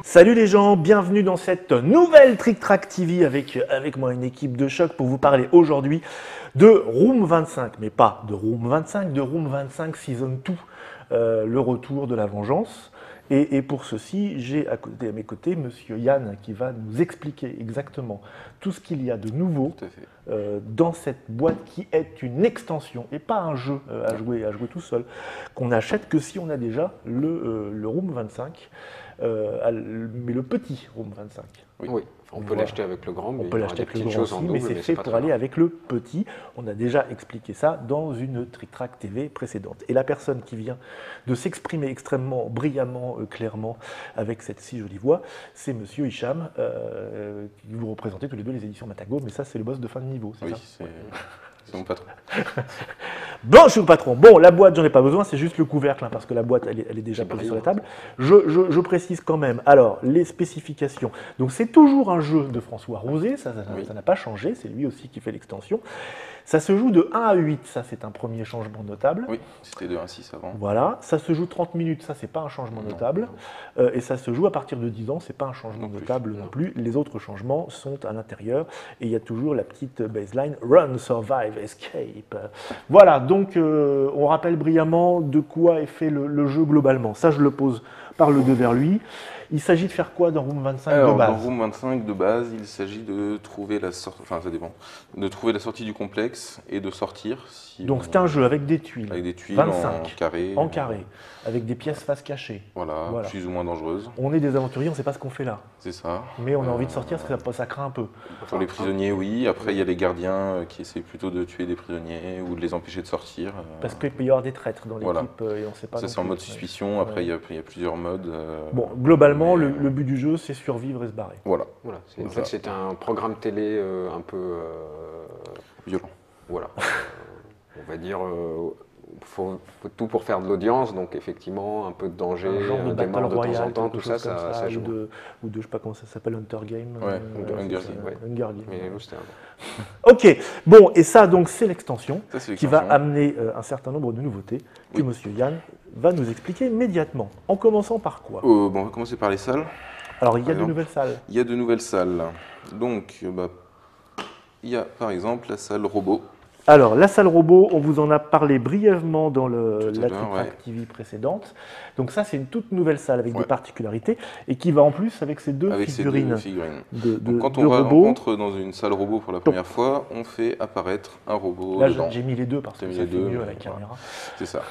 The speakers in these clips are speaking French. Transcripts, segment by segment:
Salut les gens, bienvenue dans cette nouvelle Trick Track TV avec moi une équipe de choc pour vous parler aujourd'hui de Room 25, mais pas de Room 25, de Room 25 Season 2, le retour de la vengeance. Et pour ceci, j'ai à mes côtés Monsieur Yann qui va nous expliquer exactement tout ce qu'il y a de nouveau dans cette boîte qui est une extension et pas un jeu à jouer tout seul, qu'on n'achète que si on a déjà le Room 25. Mais le petit Room 25. Oui. On peut l'acheter avec le grand, mais on peut l'acheter avec le grand aussi, mais c'est fait pour aller avec le petit. On a déjà expliqué ça dans une Trick Track TV précédente. Et la personne qui vient de s'exprimer extrêmement brillamment, clairement, avec cette si jolie voix, c'est Monsieur Hicham, qui vous représentez tous les deux les éditions Matago, mais ça c'est le boss de fin de niveau, c'est ça? C'est mon patron. Bonjour patron. Bon, la boîte, j'en ai pas besoin, c'est juste le couvercle, hein, parce que la boîte, elle est déjà posée sur la table. Je précise quand même, alors, les spécifications. Donc, c'est toujours un jeu de François Rosé, ça n'a pas changé, c'est lui aussi qui fait l'extension. Ça se joue de 1 à 8, ça c'est un premier changement notable. Oui, c'était de 1 à 6 avant. Voilà, ça se joue 30 minutes, ça c'est pas un changement notable. Et ça se joue à partir de 10 ans, c'est pas un changement notable non plus. Les autres changements sont à l'intérieur et il y a toujours la petite baseline Run, Survive, Escape. Voilà, donc on rappelle brillamment de quoi est fait le jeu globalement. Ça je le pose par le 2 vers lui. Il s'agit de faire quoi dans Room 25 de base? Dans Room 25 de base, il s'agit de trouver la sortie, enfin ça dépend, de trouver la sortie du complexe et de sortir. Donc c'est un jeu avec des tuiles, 25 en carré, avec des pièces face cachées. Voilà, plus ou moins dangereuses. On est des aventuriers, on ne sait pas ce qu'on fait là. C'est ça. Mais on a envie de sortir parce que ça craint un peu. Pour les prisonniers, oui. Après, il y a les gardiens qui essaient plutôt de tuer des prisonniers ou de les empêcher de sortir. Parce qu'il peut y avoir des traîtres dans l'équipe et on ne sait pas. Ça c'est en mode suspicion, après il y a plusieurs modes. Bon, globalement, le but du jeu, c'est survivre et se barrer. Voilà. En fait, c'est un programme télé un peu violent. Voilà. On va dire, faut tout pour faire de l'audience, donc effectivement, un peu de danger, un genre de des morts de temps royale, en temps, tout ça, ça joue. Ou de, je sais pas comment ça s'appelle, Hunter Game. Hunger Game. Mais nous, c'était Ok, bon, et ça, donc, c'est l'extension qui va amener un certain nombre de nouveautés que Monsieur Yann va nous expliquer immédiatement. En commençant par quoi? On va commencer par les salles. Alors, il y a de nouvelles salles. Il y a de nouvelles salles. Donc, il y a par exemple la salle robot. Alors, la salle robot, on vous en a parlé brièvement dans la Trick Track TV précédente. Donc ça, c'est une toute nouvelle salle avec des particularités et qui va en plus avec ces deux figurines. Donc, quand on rentre dans une salle robot pour la première fois, on fait apparaître un robot. Là, j'ai mis les deux parce que ça fait mieux à la caméra. C'est ça.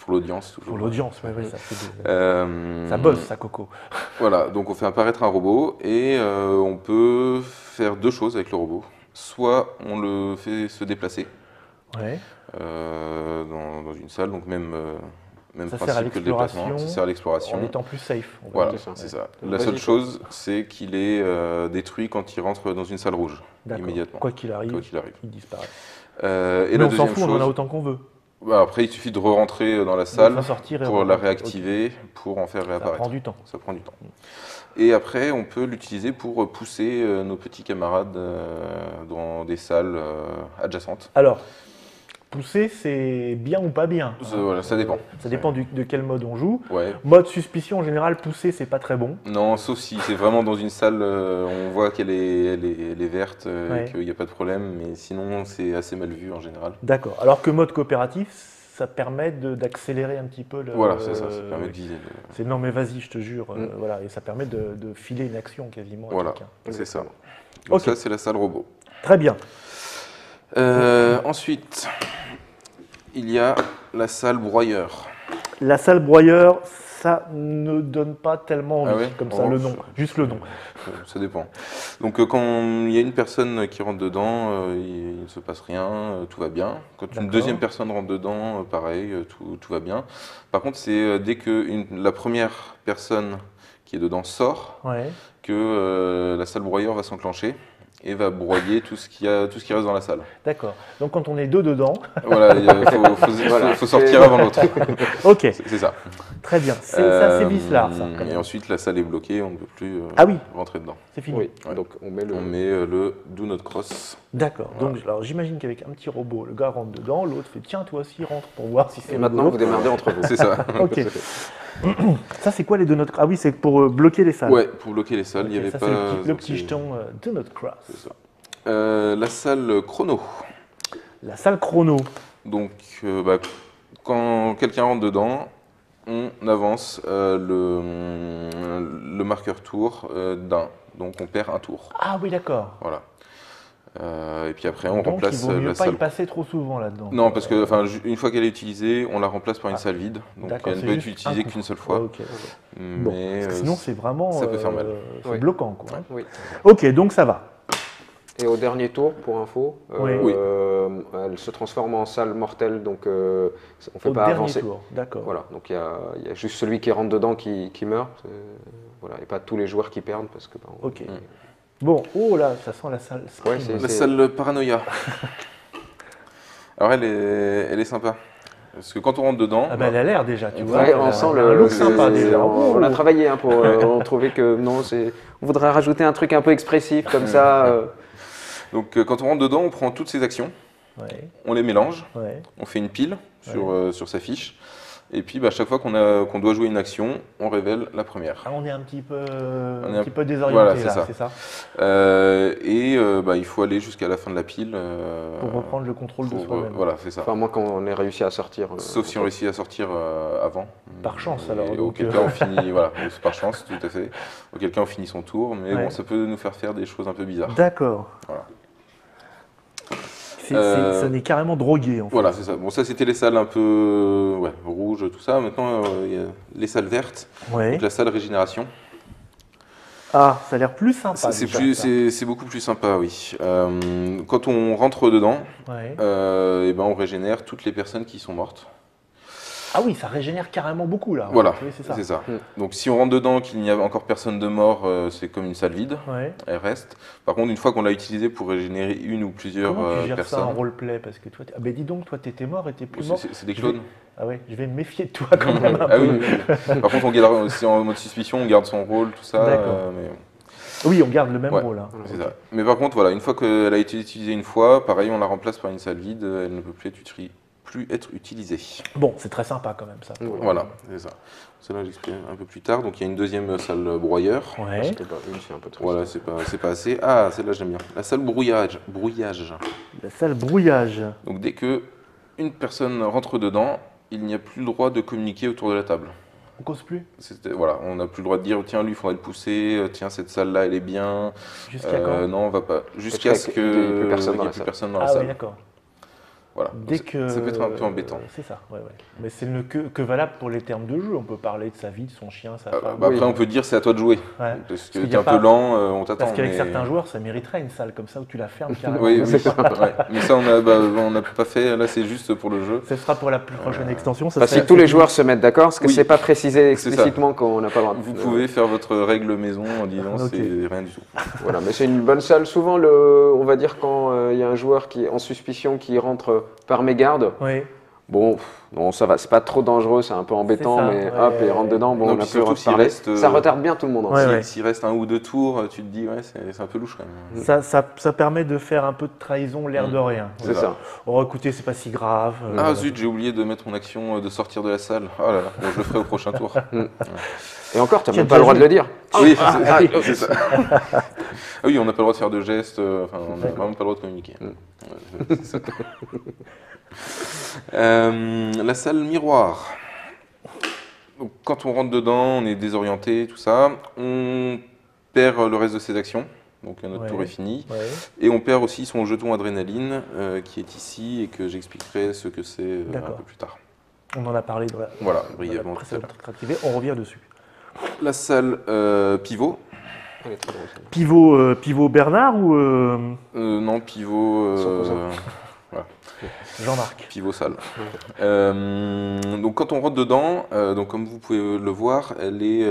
Pour l'audience, toujours. Pour l'audience, oui, ça fait ça bosse, ça, Coco. Voilà, donc on fait apparaître un robot et on peut faire deux choses avec le robot. Soit on le fait se déplacer dans une salle, donc même principe que le déplacement, ça sert à l'exploration. En étant plus safe. Voilà, c'est ça. La seule chose, c'est qu'il est détruit quand il rentre dans une salle rouge, immédiatement. Quoi qu'il arrive, il disparaît. Mais on s'en fout, on en a autant qu'on veut. Après, il suffit de re-rentrer dans la salle pour la réactiver, pour en faire réapparaître. Ça prend du temps. Ça prend du temps. Et après, on peut l'utiliser pour pousser nos petits camarades dans des salles adjacentes. Alors, pousser, c'est bien ou pas bien? Voilà, ça dépend. Ça dépend de quel mode on joue. Ouais. Mode suspicion, en général, pousser, c'est pas très bon. Non, sauf si c'est vraiment dans une salle, on voit qu'elle est verte, qu'il n'y a pas de problème, mais sinon, c'est assez mal vu en général. D'accord. Alors que mode coopératif, ça permet d'accélérer un petit peu le... Voilà, c'est ça, ça permet de viser. Non mais vas-y, je te jure, voilà, et ça permet de filer une action quasiment à quelqu'un. C'est ça. Donc ça, c'est la salle robot. Très bien. Ensuite, il y a la salle broyeur. La salle broyeur, ça ne donne pas tellement envie, comme ça, le nom, juste le nom. Ça dépend. Donc quand il y a une personne qui rentre dedans, il ne se passe rien, tout va bien. Quand une deuxième personne rentre dedans, pareil, tout va bien. Par contre, c'est dès que la première personne qui est dedans sort, que la salle broyeur va s'enclencher et va broyer tout ce qui reste dans la salle. D'accord. Donc quand on est deux dedans... Voilà, il faut sortir avant l'autre. Ok. C'est ça. Très bien. C'est assez vicelard, ça. Et ensuite, la salle est bloquée, on ne peut plus rentrer dedans. C'est fini. Oui. Donc on met le Do Not Cross. D'accord. Voilà. Donc alors, j'imagine qu'avec un petit robot, le gars rentre dedans, l'autre fait tiens, toi aussi rentre pour voir si c'est. Et maintenant, vous démerdez entre vous. C'est ça. Ok. Ça, c'est quoi les Do Not Cross? Ah oui, c'est pour bloquer les salles. Ouais, pour bloquer les salles, Ok, il n'y avait ça, pas. c'est le donc petit jeton Do Not Cross. c'est ça. La salle chrono. La salle chrono. Donc, quand quelqu'un rentre dedans, on avance le marqueur tour d'un. Donc, on perd un tour. Ah oui, d'accord. Voilà. Et puis après, on Donc, remplace il vaut mieux la pas salle. y passer trop souvent là-dedans. Non, parce que une fois qu'elle est utilisée, on la remplace par une salle vide. Donc, D'accord, elle ne c'est peut être juste utilisée un coup. qu'une seule fois. Ok. Bon, Mais parce que sinon, c'est vraiment ça peut faire mal. c'est Oui. bloquant. Quoi. Oui. Ok, donc ça va. Et au dernier tour, pour info, Oui. elle se transforme en salle mortelle, donc on ne fait Au pas dernier avancer. tour, d'accord. Voilà, donc il y a juste celui qui rentre dedans qui meurt, voilà, et pas tous les joueurs qui perdent parce que. Ok. Bon, oh là, ça sent la salle. Ouais, c'est- La salle paranoïa. Alors, elle est sympa. Parce que quand on rentre dedans, Ah bah, elle a l'air déjà, tu vois. Ouais, elle a on sent un look sympa c'est- déjà. On a travaillé pour on trouvait que non, on voudrait rajouter un truc un peu expressif comme ça. donc, quand on rentre dedans, on prend toutes ces actions, Ouais, on les mélange, ouais. on fait une pile sur sa fiche. Et puis, chaque fois qu'on doit jouer une action, on révèle la première. Ah, on est un petit peu, est un petit peu voilà, désorienté c'est là, ça. c'est ça. Il faut aller jusqu'à la fin de la pile. Pour reprendre le contrôle de soi-même. Voilà, c'est ça. Enfin, moi quand on ait réussi à sortir. Sauf si on réussit à sortir avant. Par chance, Et alors, donc, auquel cas on finit, voilà, c'est par chance, tout à fait. Auquel cas on finit son tour, mais Ouais. bon, ça peut nous faire des choses un peu bizarres. D'accord. Voilà. Ça n'est carrément drogué en fait. Voilà, c'est ça. Bon, ça c'était les salles un peu rouges, tout ça. Maintenant, il y a les salles vertes, Ouais. donc la salle régénération. Ah, ça a l'air plus sympa. C'est déjà, plus- ça. c'est beaucoup plus sympa, oui. Quand on rentre dedans, Ouais. on régénère toutes les personnes qui sont mortes. Ah oui, ça régénère carrément beaucoup là. Voilà, Oui, c'est ça. c'est ça. Donc si on rentre dedans, qu'il n'y a encore personne de mort, c'est comme une salle vide, Ouais. elle reste. Par contre, une fois qu'on l'a utilisée pour régénérer une ou plusieurs Comment tu gères ça en personnes, roleplay? Parce que toi, ah ben dis donc, toi t'étais mort et t'es plus c'est mort. c'est des Je vais- clones. Ah ouais, je vais me méfier de toi quand même un Ah peu. oui, oui. Par contre, on garde aussi en mode suspicion, on garde son rôle, tout ça. D'accord. Oui, on garde le même Ouais. rôle. Hein. C'est ça. Mais par contre, voilà, une fois qu'elle a été utilisée une fois, pareil, on la remplace par une salle vide, elle ne peut plus être utilisée. Bon, c'est très sympa quand même ça. Voilà, c'est ça. Celle-là, j'explique un peu plus tard. Donc il y a une deuxième salle broyeur. Ouais. C'était pas une, c'est un peu trop. Voilà, c'est pas assez. Ah, celle-là, j'aime bien. La salle brouillage. La salle brouillage. Donc dès que une personne rentre dedans, il n'y a plus le droit de communiquer autour de la table. On cause plus? Voilà, on n'a plus le droit de dire tiens, lui, il faudrait le pousser, tiens, cette salle-là, elle est bien. Jusqu'à quand? Non, on va pas. Jusqu'à ce qu'il y ait plus personne qu'il y dans ait la plus salle. personne dans la Ah oui, salle. d'accord. Voilà. Dès Donc, que... ça peut être un peu embêtant. C'est ça, ouais, ouais. Mais c'est que valable pour les termes de jeu. On peut parler de sa vie, de son chien, sa femme. Après, on peut dire c'est à toi de jouer. Ouais. Parce que qu'il tu y es a un pas- peu lent, on t'attend. Parce qu'avec mais- certains joueurs, ça mériterait une salle comme ça où tu la fermes carrément. Oui, oui. Ouais. Mais ça, on n'a pas fait. Là, c'est juste pour le jeu. Ce sera pour la plus prochaine extension. Ça Enfin, si serait- tous les joueurs se mettent d'accord, parce que Oui. c'est pas précisé C'est ça. explicitement qu'on n'a pas le droit de. Vous pouvez faire votre règle maison en disant Ok. c'est rien du tout. Voilà, mais c'est une bonne salle. Souvent, on va dire quand il y a un joueur qui est en suspicion qui rentre par mégarde, Oui. bon, non, ça va, c'est pas trop dangereux, c'est un peu embêtant, C'est ça, mais ouais. hop, il rentre dedans, bon, Non, on a puis plus le droit de surtout s'il parler. reste, Ça retarde bien tout le monde. hein. Ouais, Si- ouais. S'il reste un ou deux tours, tu te dis ouais, c'est un peu louche quand même. Ça permet de faire un peu de trahison, l'air de rien. C'est ça. Oh, écoutez, c'est pas si grave. Ah zut, j'ai oublié de mettre mon action de sortir de la salle. Oh là là, bon, je le ferai au prochain tour. Et encore, tu n'as Qui a même pas le droit de déjà le dire. Oui, c'est ça. Ah oui, on n'a pas le droit de faire de gestes, enfin, on n'a vraiment pas le droit de communiquer. Ouais, c'est ça. La salle miroir. Donc, quand on rentre dedans, on est désorienté, tout ça. On perd le reste de ses actions, donc notre Ouais. tour est fini. Ouais. Et on perd aussi son jeton adrénaline qui est ici et que j'expliquerai ce que c'est un D'accord. peu plus tard. On en a parlé dans la, Voilà, dans la brièvement tout à précédente l'heure. activité. On revient dessus. La salle pivot. Elle est très drôle, celle-là. Pivot Bernard ou Non, pivot. Son cousin. Jean-Marc? Pivot salle. Donc quand on rentre dedans, donc comme vous pouvez le voir,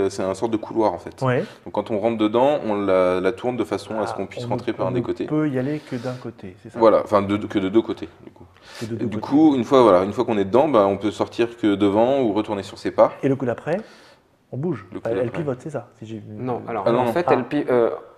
c'est un sorte de couloir en fait. Ouais. Donc quand on rentre dedans, on la tourne de façon à ce qu'on puisse rentrer par un des côtés. On ne peut y aller que d'un côté, c'est ça? Voilà, enfin que de deux côtés du coup. Que de Et deux du côtés. coup, une fois qu'on est dedans, on peut sortir que devant ou retourner sur ses pas. Et le coup d'après, on bouge. Le coup Elle d'après. pivote, c'est ça? Si j'ai vu. Non, alors Ah, non, en non. fait, Ah.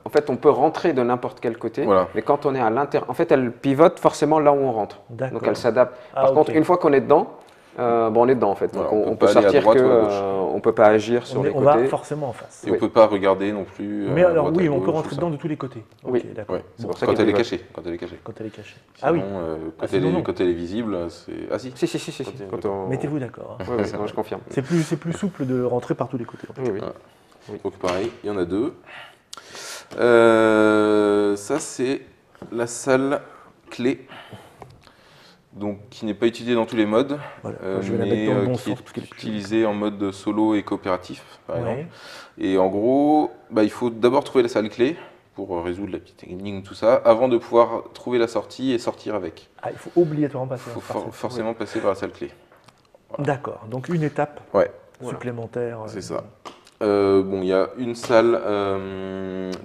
en fait, on peut rentrer de n'importe quel côté, Voilà. mais quand on est à l'intérieur, en fait, elle pivote forcément là où on rentre. D'accord. Donc elle s'adapte. Ah, Par ok. contre, une fois qu'on est dedans, Bon, on est dedans en fait, donc Voilà, on peut pas aller à sortir droite que ou à gauche. on peut pas agir sur les On va côtés. forcément en face. Et on Oui. ne peut pas regarder non plus. Mais à alors droite, oui, à on peut gauche, rentrer tout ça. dedans de tous les côtés. Oui. Ok, d'accord. Ouais, C'est Bon. pour ça quand qu'il elle est peut- cachée. Quand elle est cachée. Quand elle est cachée. Sinon, Ah oui. quand, sinon, non. quand elle est visible, c'est. Ah si. Si. Quand Quand on... Mettez-vous d'accord. hein. Oui, oui, moi, je confirme. C'est plus souple de rentrer par tous les côtés. Oui, oui. Voilà. Donc pareil, il y en a deux. Ça c'est la salle clé. Donc, qui n'est pas utilisée dans tous les modes, Voilà. Je vais la mettre dans le bon qui sens parce qu'elle est est plus- utilisée en mode solo et coopératif, par Ouais. exemple. Et en gros, il faut d'abord trouver la salle clé pour résoudre la petite énigme, tout ça, avant de pouvoir trouver la sortie et sortir avec. Ah, il faut obligatoirement passer Il faut par cette- forcément passer par la salle clé. Oui. D'accord. Donc une étape Ouais, supplémentaire. c'est ça. Bon, il y a une salle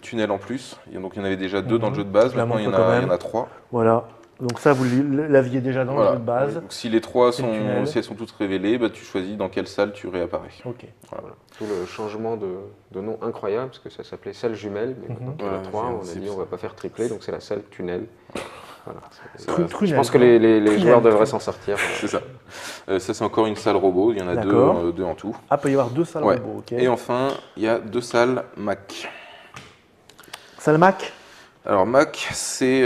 tunnel en plus. Donc, il y en avait déjà deux dans le jeu de base. Je la Maintenant, il y, en montre quand a, il y même. en a trois. Voilà. Donc ça, vous l'aviez déjà dans le Voilà. jeu de base. Donc, si les trois C'est le tunnel. si elles sont toutes révélées, tu choisis dans quelle salle tu réapparais. Ok. Voilà. Tout le changement de nom incroyable, parce que ça s'appelait salle jumelle, mais maintenant qu'il y en a Ouais, trois, on a c'est dit on va pas faire tripler, donc c'est la salle tunnel. Voilà. Je Trunnel. pense que les Tunnel. joueurs devraient s'en sortir. C'est ça. Ça, c'est encore une salle robot. Il y en a D'accord. deux en tout. Ah, peut y avoir deux salles Ouais. robots, ok. Et enfin, il y a deux salles Mac. Salle Mac. Alors, Mac, c'est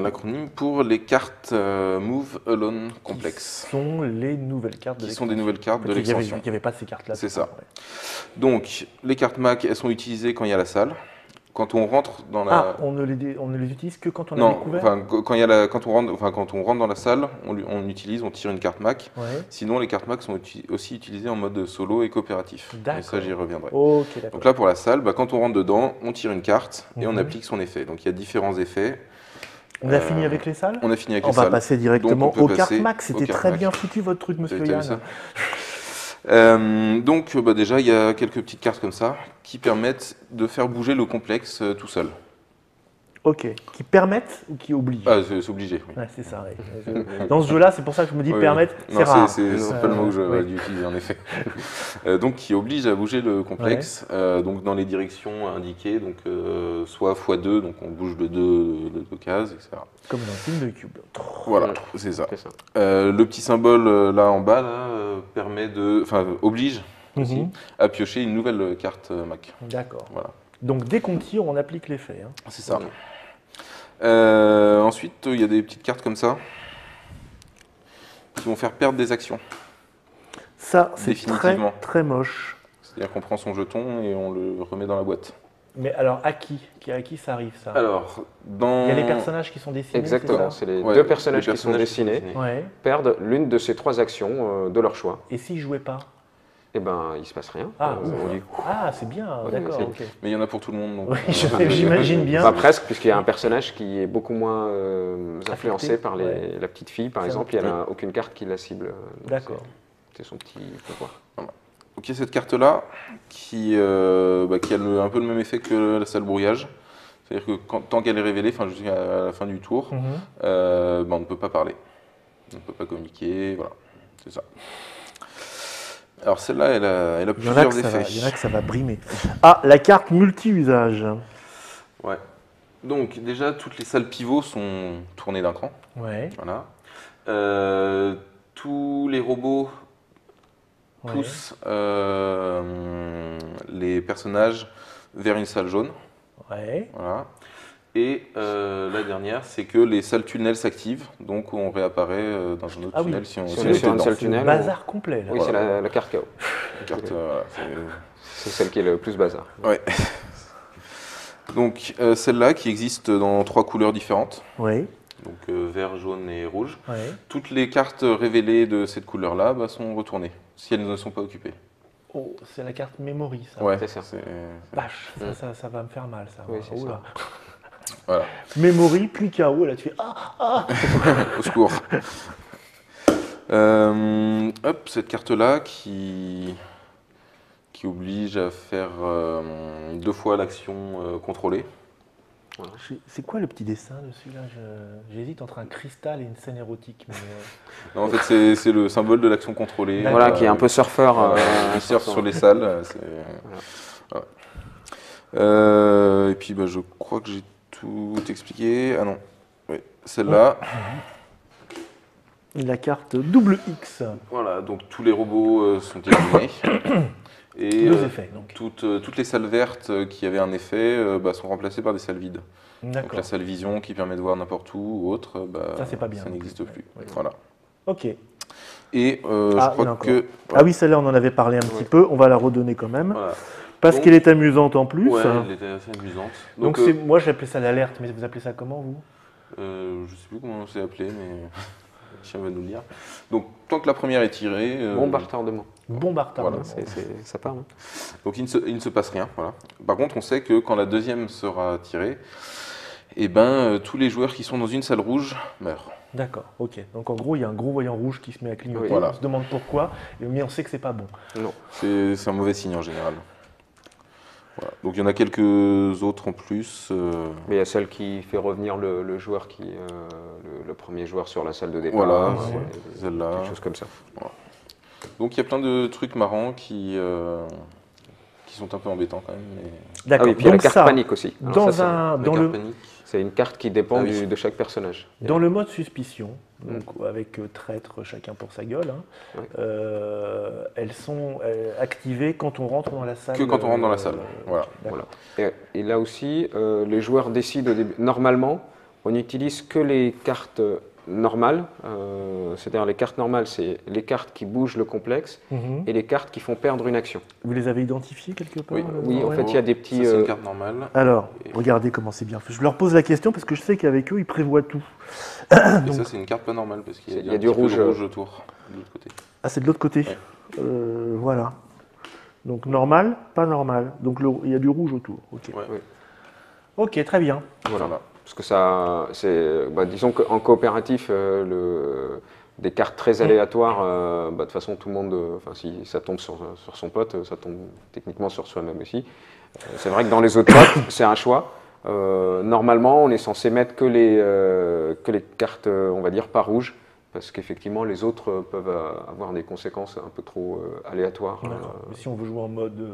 l'acronyme pour les cartes Move Alone Complex. Qui sont les nouvelles cartes de Qui sont des nouvelles cartes de Il n'y l'extension. avait pas ces cartes-là. C'est ça. Ouais. Donc, les cartes Mac, elles sont utilisées quand il y a la salle. Quand on rentre dans la... Ah, on ne les utilise que quand on a Non, découvert. enfin, quand on rentre dans la salle, on tire une carte Mac. Ouais. Sinon, les cartes Mac sont aussi utilisées en mode solo et coopératif. D'accord. Et ça, j'y reviendrai. Ok, d'accord. Donc là, pour la salle, quand on rentre dedans, on tire une carte et on Mhm. applique son effet. Donc il y a différents effets. On a fini avec les salles. On a fini avec On les va salles. passer directement Donc, on aux peut cartes passer Mac. aux C'était cartes très Mac. bien foutu votre truc, monsieur T'as vu Yann. ça Donc déjà, il y a quelques petites cartes comme ça qui permettent de faire bouger le complexe tout seul. Ok. Qui permettent ou qui obligent. Ah, c'est obligé. Oui. Ouais, c'est ça. Ouais. Dans ce jeu-là, c'est pour ça que je me dis Oui, permettre, oui. c'est Non, rare. c'est pas le mot que oui. j'aurais dû utiliser en effet. Donc qui oblige à bouger le complexe donc dans les directions indiquées, donc soit x2, donc on bouge de deux cases, etc. Comme dans le film de Cube. Voilà, Ouais. c'est ça. C'est ça. Le petit symbole là en bas oblige aussi Mhm. à piocher une nouvelle carte Mac. D'accord. Voilà, Donc dès qu'on tire, on applique l'effet. Hein. c'est ça. Ensuite, il y a des petites cartes comme ça qui vont faire perdre des actions. Ça, c'est très Définitivement. très moche. C'est-à-dire qu'on prend son jeton et on le remet dans la boîte. Mais alors à qui ça arrive ça Alors, dans... Il y a les personnages qui sont dessinés. Exactement, c'est c'est les Ouais, deux personnages les qui sont dessinés, ça Ouais. perdent l'une de ces trois actions de leur choix. Et s'ils jouaient pas Eh ben, il se passe rien. Ah, On dit- Ah, c'est bien. Ouais, D'accord. c'est- ok. Mais il y en a pour tout le monde. Donc, Oui, j'imagine bien. Enfin, presque, puisqu'il y a un personnage qui est beaucoup moins influencé Affecté, par ouais. la petite fille, par Ça, exemple. Il n'y a aucune carte qui la cible. Donc D'accord. C'est son petit pouvoir. Donc il y a cette carte-là qui a un peu le même effet que la salle brouillage. C'est-à-dire que tant qu'elle est révélée, jusqu'à la fin du tour, Mhm. on ne peut pas parler. On ne peut pas communiquer, voilà. C'est ça. Alors celle-là, elle a Il y en a plusieurs que ça va, effets. il y en a que ça va brimer. Ah, la carte multi-usage. Ouais. Donc déjà, toutes les salles pivots sont tournées d'un cran. Ouais. Voilà. Tous les robots ouais. poussent les personnages vers une salle jaune. Ouais. Voilà. Et la dernière, c'est que les salles tunnels s'activent, donc on réapparaît dans un autre Ah oui. tunnel si on Si si on on est était sur une dedans. salle C'est le tunnel, bazar complet. Là. Oui, c'est la carte KO. Carte, voilà, C'est celle qui est le plus bazar. ouais. Donc celle-là qui existe dans 3 couleurs différentes, Ouais. donc vert, jaune et rouge. Ouais. Toutes les cartes révélées de cette couleur-là sont retournées, si elles ne sont pas occupées. Oh, c'est la carte memory, ça. Ouais, c'est ça. Vache, ça va me faire mal, ça. Oui, c'est Oula. Voilà, Memory, puis KO, là tu fais ah. au secours. Hop, cette carte-là qui oblige à faire 2 fois l'action contrôlée. C'est quoi le petit dessin dessus là J'hésite entre un cristal et une scène érotique. Mais, Non, en fait, c'est le symbole de l'action contrôlée. D'accord. Voilà, qui est un peu surfeur. Il surfe sur les salles. Voilà. Et puis, je crois que j'ai tout expliqué. Ah non, oui, celle-là. La carte double X. Voilà, donc tous les robots sont éliminés. Et Deux effets, donc. toutes les salles vertes qui avaient un effet sont remplacées par des salles vides. Donc D'accord. la salle vision qui permet de voir n'importe où ou autre, Ça, c'est pas bien. ça n'existe plus. Ouais. Voilà. Ok. Et il y en je a crois encore. que... Ah oui, celle-là, on en avait parlé un petit peu. On va la redonner quand même. Voilà. Parce Donc- qu'elle est amusante en plus. Ouais, elle était assez amusante. Donc, moi, j'appelais ça l'alerte, mais vous appelez ça comment, vous? je sais plus comment c'est appelé, mais chien va nous le dire. Donc tant que la première est tirée... Bombe à retardement. Bombe à retardement. Voilà, Ça part. Hein. Donc il ne se passe rien. Voilà. Par contre, on sait que quand la deuxième sera tirée, eh ben, tous les joueurs qui sont dans une salle rouge meurent. D'accord, ok. Donc en gros, il y a un gros voyant rouge qui se met à clignoter. Oui. Voilà. On se demande pourquoi, mais on sait que c'est pas bon. Non. C'est un mauvais signe en général. Voilà. Donc il y en a quelques autres en plus. Mais il y a celle qui fait revenir le joueur le premier joueur sur la salle de départ. Voilà, ouais. celle-là. Quelque chose comme ça. Donc il y a plein de trucs marrants qui sont un peu embêtants quand même. Mais... Ah D'accord. oui, puis il y a la Donc carte ça, panique aussi. Alors dans ça, La dans carte le panique. c'est une carte qui dépend Ah oui. de chaque personnage. dans le mode suspicion, donc avec traître chacun pour sa gueule, hein, Ouais. elles sont activées quand on rentre dans la salle. Que quand on rentre dans la salle. Voilà. D'accord. Et là aussi, les joueurs décident au début. Normalement, on n'utilise que les cartes normales. C'est-à-dire les cartes normales, c'est les cartes qui bougent le complexe Mhm. et les cartes qui font perdre une action. Vous les avez identifiées quelque part Oui. Oui, en Ouais. fait, il y a des petits. Ça, c'est une carte normale. Alors, regardez comment c'est bien fait. Je leur pose la question parce que je sais qu'avec eux, ils prévoient tout. Et Donc- ça, c'est une carte pas normale parce qu'il y a, Il y a un du petit peu rouge, de rouge autour de l'autre côté. Ah, c'est de l'autre côté. Ouais. Voilà. Donc normal, pas normal. Donc il y a du rouge autour. Ok. Ouais. Oui. Ok, très bien. Voilà. Voilà. Parce que ça, disons qu'en coopératif, des cartes très aléatoires, de toute façon, tout le monde, si ça tombe sur son pote, ça tombe techniquement sur soi-même aussi. C'est vrai que dans les autres modes, c'est un choix. Normalement, on est censé mettre que les cartes, on va dire, pas rouges, parce qu'effectivement, les autres peuvent avoir des conséquences un peu trop aléatoires. D'accord. Mais si on veut jouer en mode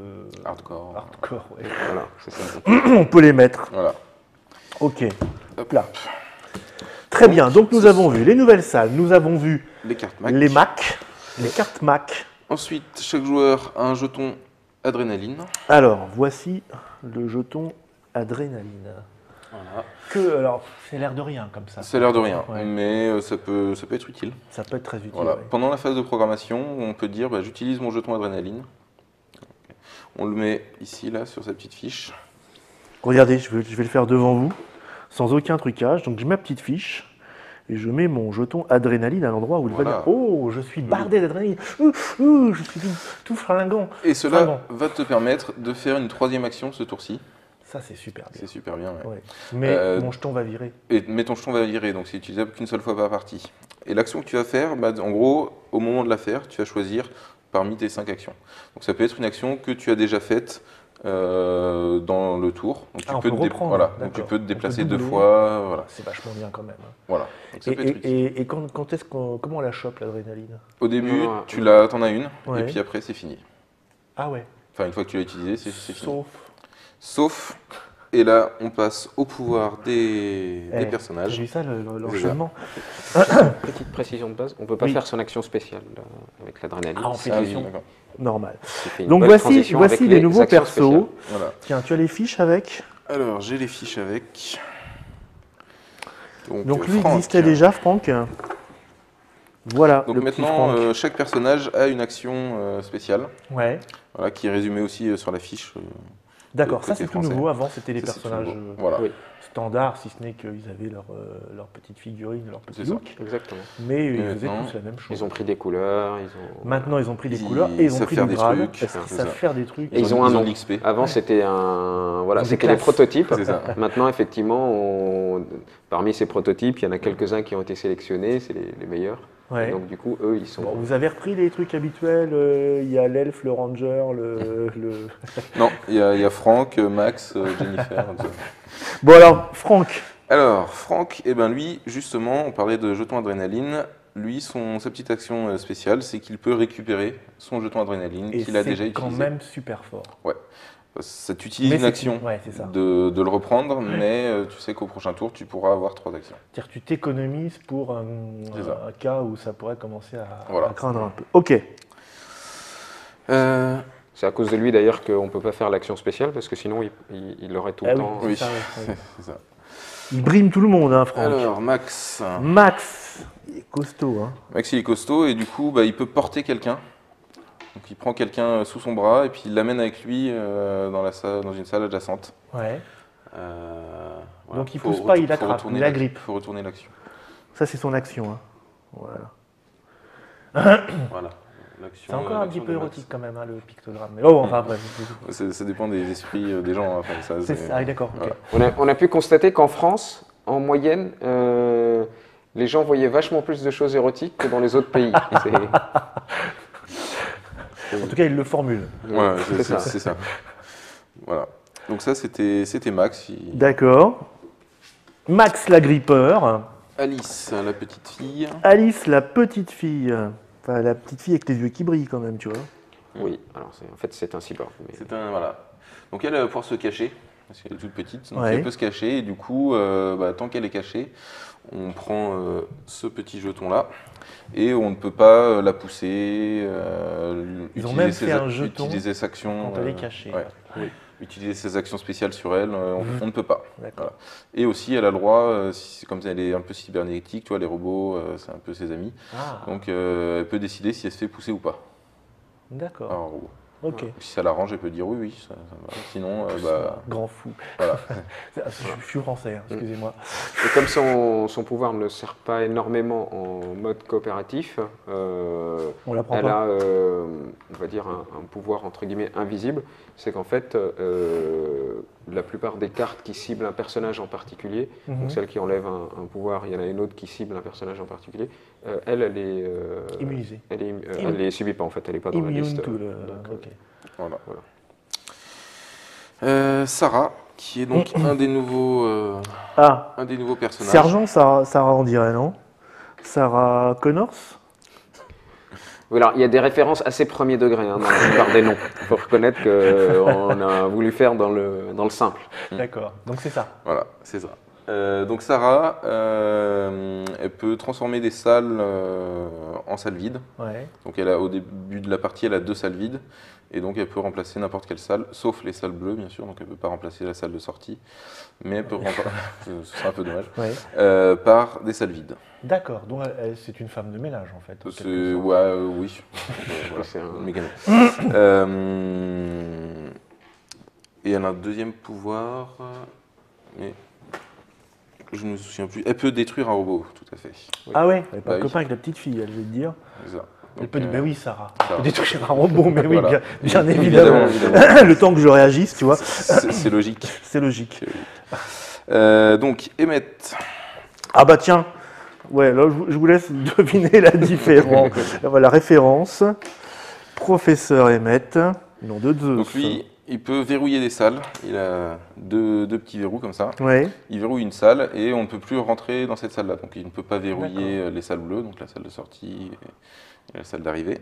Hardcore. hardcore, ouais. Voilà, c'est ça. on peut les mettre. Voilà. Ok. Hop là. Très bien. Donc nous avons vu les nouvelles salles, nous avons vu Les cartes Mac. les Mac, les cartes Mac. Ensuite, chaque joueur a un jeton adrénaline. Alors, voici le jeton adrénaline. Voilà. Alors, c'est l'air de rien comme ça. Ça a l'air de rien, Ouais. mais ça peut être utile. Ça peut être très utile. Voilà. ouais. Pendant la phase de programmation, on peut dire j'utilise mon jeton adrénaline. On le met ici, là, sur sa petite fiche. Regardez, je vais le faire devant vous, sans aucun trucage. Donc, j'ai ma petite fiche et je mets mon jeton adrénaline à l'endroit où il va Voilà. dire oh, je suis bardé d'adrénaline. Je suis tout fringant. Et cela Vraiment. va te permettre de faire une troisième action ce tour-ci. Ça, c'est super bien. C'est super bien. Ouais. Ouais. Mais mon Euh, jeton va virer. Mais ton jeton va virer, donc c'est utilisable qu'une seule fois par partie. Et l'action que tu vas faire, en gros, au moment de la faire, tu vas choisir parmi tes 5 actions. Donc ça peut être une action que tu as déjà faite dans le tour. Donc Ah, on peut reprendre, voilà. Donc tu d'accord. peux te On déplacer peut 2 doubler. fois. Voilà. C'est vachement bien quand même. Voilà. Donc ça peut être utile. Et quand est-ce comment on la chope l'adrénaline? Au début, Non, tu t'en as une, Ouais. et puis après, c'est fini. Ah ouais. Enfin, une fois que tu l'as utilisé, c'est fini. Sauf. Sauf, et là, on passe au pouvoir des T'as personnages. vu ça l'enchaînement? Petite précision de base, on ne peut pas Oui. faire son action spéciale avec l'adrénaline. Ah, on fait Ah l'action oui, d'accord. normale. C'est fait une Donc bonne voici transition avec les nouveaux actions persos. spéciales. Voilà. Tiens, tu as les fiches avec. Alors, j'ai les fiches avec. Donc lui Franck. existait déjà, Franck. Voilà. Donc le petit maintenant, Franck. chaque personnage a une action spéciale, Ouais. voilà, qui est résumée aussi sur la fiche. D'accord, côté ça c'est tout français. nouveau. Avant c'était les Ça, c'est tout personnages nouveau. Voilà. Oui. standards, si ce n'est qu'ils avaient leur petite figurine, leur petit C'est ça. look. Exactement. Mais ils Mais faisaient maintenant, tous la même chose. Ils ont pris des couleurs, ils ont... Maintenant ils ont pris des Ils couleurs et ils ont savent pris faire du des grade. trucs, Est-ce qu'ils c'est savent ça. faire des trucs? Et ils ont un de nom. l'XP. Avant, c'était un... Voilà, Des c'était des classes. prototypes. C'est ça. Maintenant, effectivement, parmi ces prototypes, il y en a quelques-uns qui ont été sélectionnés, c'est les meilleurs. Ouais. Et donc, du coup, eux, ils sont... Bon, vous avez repris les trucs habituels, il y a l'elfe, le ranger, le... Non, il y a Franck, Max, Jennifer. tout ça. Bon alors, Franck, Alors, Franck, eh ben lui, justement, on parlait de jeton adrénaline. Lui, sa petite action spéciale, c'est qu'il peut récupérer son jeton adrénaline et qu'il a déjà c'est quand utilisé. même super fort. Ça t'utilise Mais une c'est- action ouais, c'est ça. de le reprendre, mais tu sais qu'au prochain tour, tu pourras avoir 3 actions. C'est-à-dire que tu t'économises pour C'est ça. un cas où ça pourrait commencer Voilà. à craindre un peu. Ok. C'est à cause de lui d'ailleurs qu'on ne peut pas faire l'action spéciale parce que sinon il aurait tout le Ah oui, temps. c'est Oui, ça, ouais. c'est ça. Il brime tout le monde, hein, Franck. Alors, Max. Max, il est costaud. Hein. Max, il est costaud et du coup, il peut porter quelqu'un. Donc, il prend quelqu'un sous son bras et puis il l'amène avec lui dans une salle adjacente. Ouais. Voilà. Donc, il pousse pas, il faut attrape, retourner il agrippe. Il faut retourner l'action. Ça, c'est son action. Hein. Voilà. Voilà. L'action, C'est encore un l'action petit peu de Max. érotique quand même, hein, le pictogramme. Mais oh, enfin bref. Ça dépend des esprits des gens. Enfin, ça, C'est ça, ah, d'accord. ok. voilà. On a pu constater qu'en France, en moyenne, les gens voyaient vachement plus de choses érotiques que dans les autres pays. En tout cas, il le formule. Ouais, c'est ça. c'est ça. Voilà. Donc ça, c'était Max. D'accord. Max l'agrippeur. Alice, la petite fille. Alice la petite fille. Enfin, la petite fille avec les yeux qui brillent quand même, tu vois. Oui, alors en fait c'est un cyborg. Mais... Voilà. Donc elle va pouvoir se cacher, parce qu'elle est toute petite, donc Ouais. elle peut se cacher, et du coup, tant qu'elle est cachée, on prend ce petit jeton-là, et on ne peut pas la pousser, Ils ont même fait un jeton utiliser ses actions, quand elle est cachée. ouais. Oui. Utiliser ses actions spéciales sur elle, on ne peut pas. D'accord. Voilà. Et aussi, elle a le droit, comme elle est un peu cybernétique, tu vois, les robots, c'est un peu ses amis, Ah, donc elle peut décider si elle se fait pousser ou pas d'accord. par un robot. Ok. Si ça l'arrange, elle peut dire oui, ça va. Sinon, Grand fou. voilà. Je suis français, hein, excusez-moi. Et comme son pouvoir ne sert pas énormément en mode coopératif, On l'apprend elle pas. a, on va dire, un pouvoir entre guillemets invisible. C'est qu'en fait, la plupart des cartes qui ciblent un personnage en particulier, Mhm. donc celle qui enlève un pouvoir, il y en a une autre qui cible un personnage en particulier, elle est Immunisée. elle les subit pas en fait, elle n'est pas dans la Immune liste. to le. donc, Ok. Voilà. Sarah, qui est donc un des nouveaux personnages. Sergent Sarah, on dirait, non Sarah Connors. Voilà, il y a des références assez premier degré hein, dans la plupart des noms. Il faut reconnaître qu'on a voulu faire dans le simple. D'accord. Donc c'est ça. Voilà, c'est ça. Donc Sarah, elle peut transformer des salles en salles vides. Ouais. Donc au début de la partie, elle a 2 salles vides. Et donc elle peut remplacer n'importe quelle salle, sauf les salles bleues bien sûr. Donc elle ne peut pas remplacer la salle de sortie. Mais elle peut remplacer, ce serait un peu dommage, Ouais. par des salles vides. D'accord. Donc c'est une femme de ménage en fait. en C'est, quelque sorte. ouais, oui. Voilà, C'est un- mécanique. Et elle a un deuxième pouvoir, mais je ne me souviens plus. Elle peut détruire un robot, tout à fait. Ah ouais. Elle est pas Bah oui. copain avec la petite fille, elle veut te dire. C'est ça. Elle Donc, peut dire, bah oui, Sarah. Elle Sarah. peut détruire un robot, mais oui, Voilà. bien évidemment. Évidemment. Le temps que je réagisse, tu vois, C'est logique. c'est logique. Donc, Emmett. Ah bah tiens, ouais, là je vous laisse deviner la différence. Voilà, référence. Professeur Emmett, nom de Zeus. Donc lui, il peut verrouiller des salles. Il a deux petits verrous comme ça. Ouais, Il verrouille une salle et on ne peut plus rentrer dans cette salle-là. Donc il ne peut pas verrouiller les salles bleues, donc la salle de sortie et la salle d'arrivée.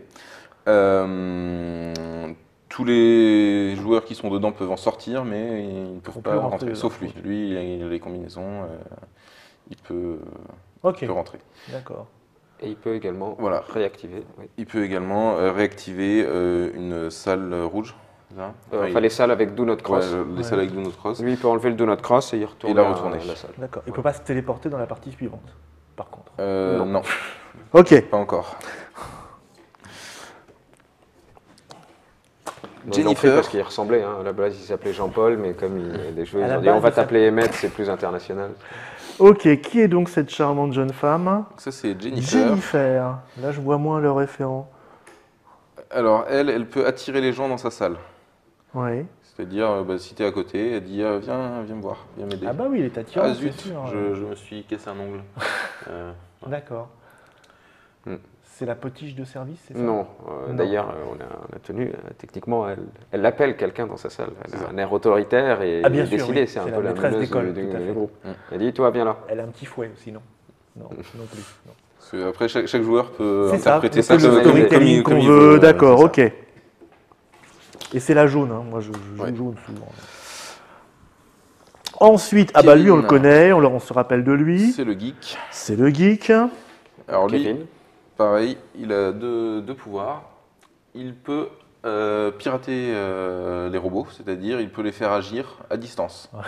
Tous les joueurs qui sont dedans peuvent en sortir, mais ils ne peuvent On pas peut rentrer, rentrer sauf lui. dedans. Lui, il a les combinaisons, il peut ok, rentrer. d'accord. Et il peut également Voilà. réactiver. Oui. Il peut également réactiver une salle rouge. c'est ça Enfin, les salles avec Do Not Cross. les salles avec Do Not Cross. Lui, il peut enlever le Do Not Cross et il retourne Il a à retourné. la salle. D'accord. Il ne peut pas se téléporter dans la partie suivante, par contre. Non, Ok. pas encore. Ils l'ont pris parce qu'il ressemblait. Hein. À la base, il s'appelait Jean-Paul, mais comme il y a des joueurs, À ils la ont dit base, on va il t'appeler Emmett, c'est plus international. Ok, qui est donc cette charmante jeune femme? Ça, c'est Jennifer. Jennifer. Là, je vois moins le référent. Alors, elle peut attirer les gens dans sa salle. Oui. C'est-à-dire, si tu es à côté, elle dit viens me voir, viens m'aider. Ah bah oui, il est attirant, Ah c'est zut, sûr. je me suis cassé un ongle. D'accord. Hmm. C'est la potiche de service, c'est ça? Non, Non. d'ailleurs, on a tenu, techniquement, elle appelle quelqu'un dans sa salle. Elle C'est a ça. un air autoritaire et Ah, bien sûr, décidé, oui. c'est un C'est peu la la maîtresse meneuse d'école, du tout à fait. groupe. Mm. Elle dit toi, viens là. Elle a un petit fouet aussi, non? Non, non plus. Non. Parce que après, chaque joueur peut C'est ça, interpréter c'est ça le comme storytelling comme qu'on il veut, veut, d'accord, c'est ça. ok. Et c'est la jaune, hein. Moi je joue Ouais. jaune souvent. Ensuite, ah bah lui on le connaît, on se rappelle de lui. C'est le geek. C'est le geek. Alors lui, Kevin. pareil, il a deux pouvoirs. Il peut pirater les robots, c'est-à-dire il peut les faire agir à distance. Ouais.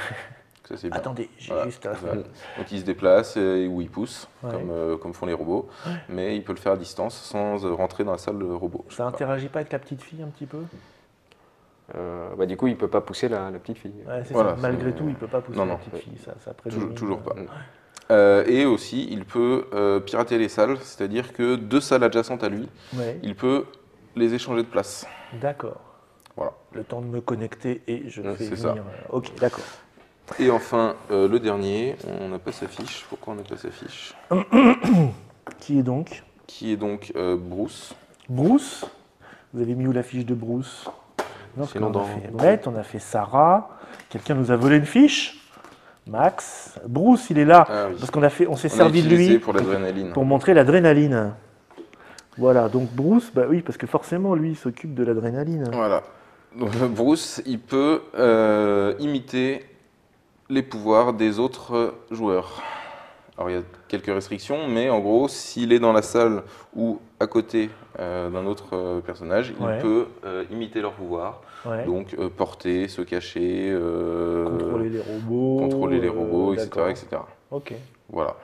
Ça c'est bien. Attendez, j'ai Voilà. juste à... Voilà. Donc il se déplace ou il pousse, Ouais. comme font les robots, mais il peut le faire à distance sans rentrer dans la salle robot. Ça interagit pas avec la petite fille un petit peu? Bah, du coup, il peut pas pousser la petite fille. Ouais, c'est Voilà, ça. Malgré c'est- tout, il peut pas pousser Non, la non. petite fille. Ça prédomine. Toujours pas. Ouais. Et aussi, il peut pirater les salles, c'est-à-dire que deux salles adjacentes à lui, Ouais. il peut les échanger de place. D'accord. Voilà. Le temps de me connecter et je fais c'est ça. venir. Ok, d'accord. Et enfin, le dernier, on n'a pas sa fiche. Pourquoi on n'a pas sa fiche? Qui est donc Qui est donc Bruce. Bruce. Vous avez mis où la fiche de Bruce? Non, parce Sinon, qu'on a dans- fait Matt, on a fait Sarah. Quelqu'un nous a volé une fiche? Max. Bruce, il est là. Ah oui. Parce qu'on on s'est On a servi de utilisé lui pour l'adrénaline. pour montrer l'adrénaline. Voilà, donc Bruce, bah oui, parce que forcément, lui, il s'occupe de l'adrénaline. Voilà. Donc, Bruce, il peut imiter les pouvoirs des autres joueurs. Alors il y a quelques restrictions, mais en gros, s'il est dans la salle ou à côté d'un autre personnage, Ouais. il peut imiter leurs pouvoirs. Ouais. Donc porter, se cacher, Contrôler les robots. contrôler les robots, etc., d'accord. etc. Ok. Voilà.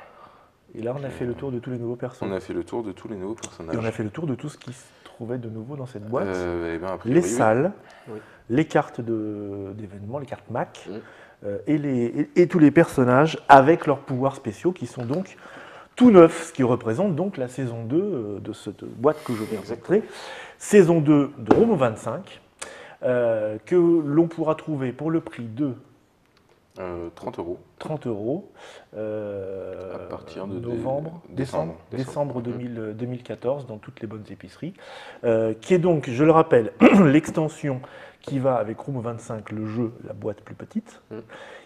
Et là, on a fait le tour de tous les nouveaux persos. On a fait le tour de tous les nouveaux Et personnages. on a fait le tour de tout ce qui se trouvait de nouveau dans cette boîte. Eh ben, a priori, Les oui. salles, Oui. les cartes d'événements, les cartes Mac, Mm. et tous les personnages avec leurs pouvoirs spéciaux qui sont donc tout neufs, ce qui représente donc la saison 2 de cette boîte que je viens de montrer. Saison 2 de Room 25, que l'on pourra trouver pour le prix de 30 euros. 30 euros À partir de décembre décembre. 2014 dans toutes les bonnes épiceries, qui est donc, je le rappelle, l'extension qui va avec Room 25, le jeu, la boîte plus petite. Mm.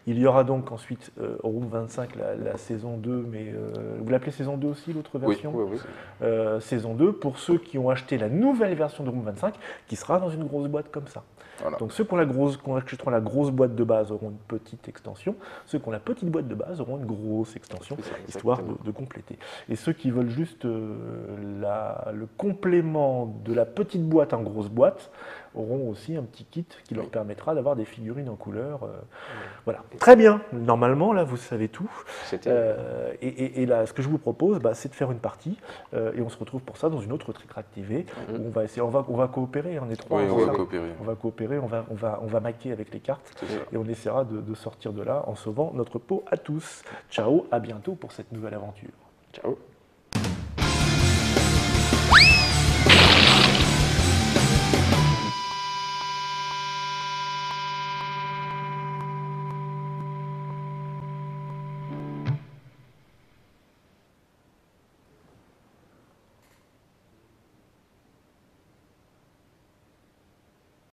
Il y aura donc ensuite Room 25, la saison 2, mais vous l'appelez saison 2 aussi, l'autre Oui, version? Oui. Saison 2 pour ceux qui ont acheté la nouvelle version de Room 25, qui sera dans une grosse boîte comme ça. Voilà. Donc ceux qui achèteront la grosse boîte de base auront une petite extension, ceux qui ont la petite boîte de base auront une grosse extension, C'est ça, histoire exactement. de compléter. Et ceux qui veulent juste le complément de la petite boîte en grosse boîte auront aussi un petit kit qui leur permettra d'avoir des figurines en couleur. Voilà. Très bien. Normalement, là, vous savez tout. C'était Et là, ce que je vous propose, c'est de faire une partie. Et on se retrouve pour ça dans une autre Trick Activée. Où on va essayer, on va coopérer, on est trois. Oui, c'est on va ça coopérer. On va coopérer, on va maquer avec les cartes. C'est ça. Et on essaiera de sortir de là en sauvant notre peau à tous. Ciao, à bientôt pour cette nouvelle aventure. ciao.